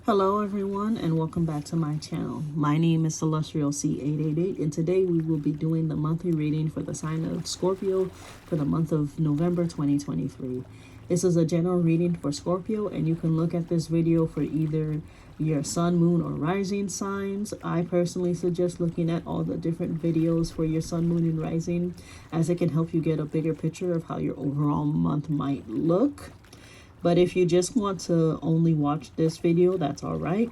Hello everyone and welcome back to my channel. My name is Celestial C888 and today we will be doing the monthly reading for the sign of Scorpio for the month of November 2023. This is a general reading for Scorpio and you can look at this video for either your sun, moon, or rising signs. I personally suggest looking at all the different videos for your sun, moon, and rising, as it can help you get a bigger picture of how your overall month might look. But if you just want to only watch this video, that's all right.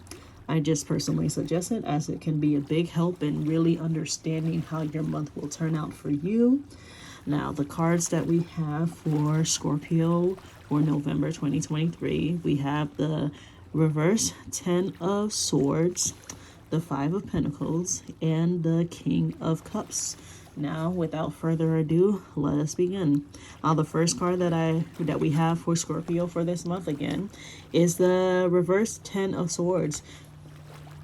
I just personally suggest it, as it can be a big help in really understanding how your month will turn out for you. Now, the cards that we have for Scorpio for November 2023, we have the reverse 10 of Swords, the 5 of Pentacles, and the King of Cups. Now, without further ado, let us begin. The first card that we have for Scorpio for this month again is the reverse 10 of Swords.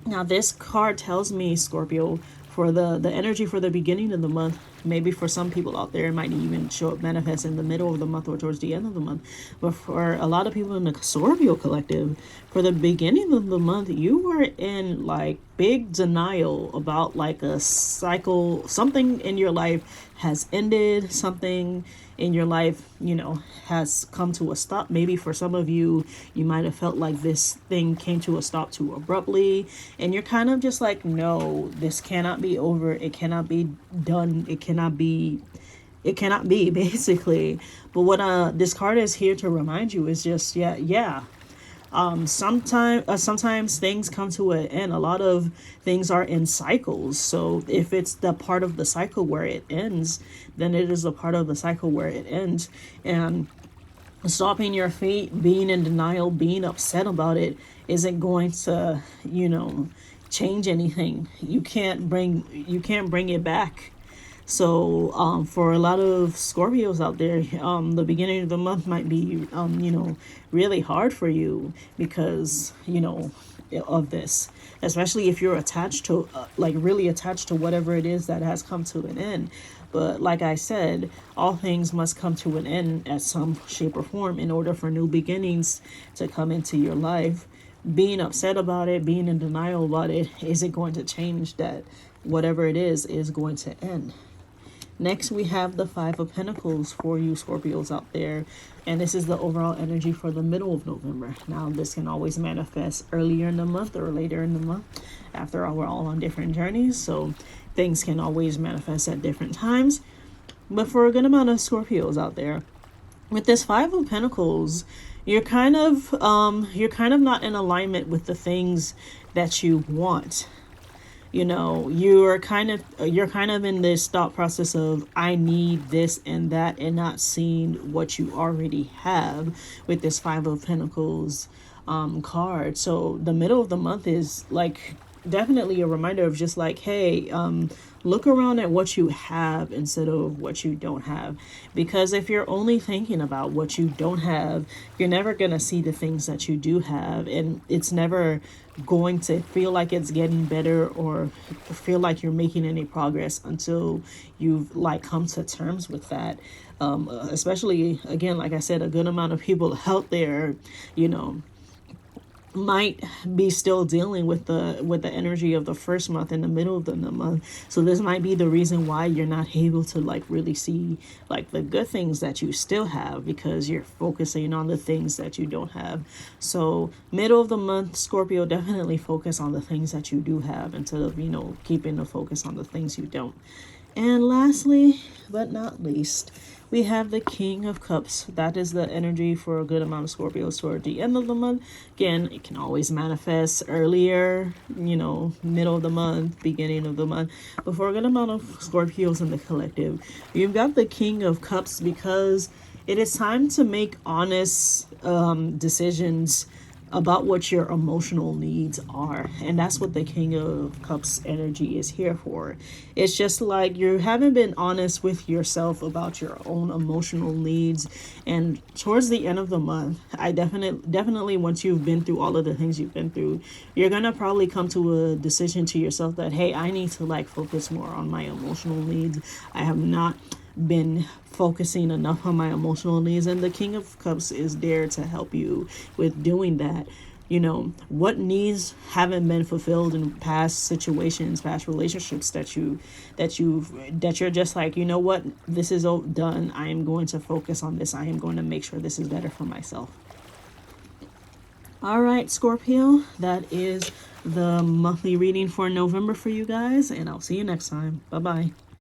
Now, this card tells me, Scorpio, for the energy for the beginning of the month, maybe for some people out there, it might even show up manifest in the middle of the month or towards the end of the month. But for a lot of people in the Scorpio collective, for the beginning of the month, you were in like big denial about like a cycle. Something in your life has ended. Something in your life, has come to a stop. Maybe for some of you, you might have felt like this thing came to a stop too abruptly, and you're kind of just like, no, this cannot be over. It cannot be done. It cannot be basically. But what this card is here to remind you is just, sometimes things come to an end. A lot of things are in cycles. So if it's the part of the cycle where it ends, then it is a part of the cycle where it ends. And stopping your feet, being in denial, being upset about it isn't going to, change anything. You can't bring it back. So for a lot of Scorpios out there, the beginning of the month might be, really hard for you because, of this, especially if you're attached to, really attached to whatever it is that has come to an end. But like I said, all things must come to an end at some shape or form in order for new beginnings to come into your life. Being upset about it, being in denial about it, isn't going to change that. Whatever it is going to end. Next, we have the 5 of Pentacles for you Scorpios out there. And this is the overall energy for the middle of November. Now, this can always manifest earlier in the month or later in the month. After all, we're all on different journeys, so things can always manifest at different times. But for a good amount of Scorpios out there, with this 5 of Pentacles, you're kind of not in alignment with the things that you want. You're kind of in this thought process of, I need this and that, and not seeing what you already have with this 5 of Pentacles card. So the middle of the month is like definitely a reminder of just like, hey, look around at what you have instead of what you don't have. Because if you're only thinking about what you don't have, you're never going to see the things that you do have. And it's never going to feel like it's getting better or feel like you're making any progress until you've come to terms with that. Especially, again, like I said, a good amount of people out there, might be still dealing with the energy of the first month in the middle of the month. So this might be the reason why you're not able to really see the good things that you still have, because you're focusing on the things that you don't have. So middle of the month, Scorpio, definitely focus on the things that you do have instead of keeping the focus on the things you don't. And lastly, but not least, we have the King of Cups. That is the energy for a good amount of Scorpios toward the end of the month. Again, it can always manifest earlier, middle of the month, beginning of the month. But for a good amount of Scorpios in the collective, you've got the King of Cups because it is time to make honest decisions about what your emotional needs are. And that's what the King of Cups energy is here for. It's just like you haven't been honest with yourself about your own emotional needs. And towards the end of the month, I definitely once you've been through all of the things you've been through, you're gonna probably come to a decision to yourself that, hey, I need to focus more on my emotional needs. I have not been focusing enough on my emotional needs, and the King of Cups is there to help you with doing that. You know, what needs haven't been fulfilled in past situations, past relationships that you're just like, you know what, this is all done. I am going to focus on this. I am going to make sure this is better for myself. All right, Scorpio, that is the monthly reading for November for you guys, and I'll see you next time. Bye bye.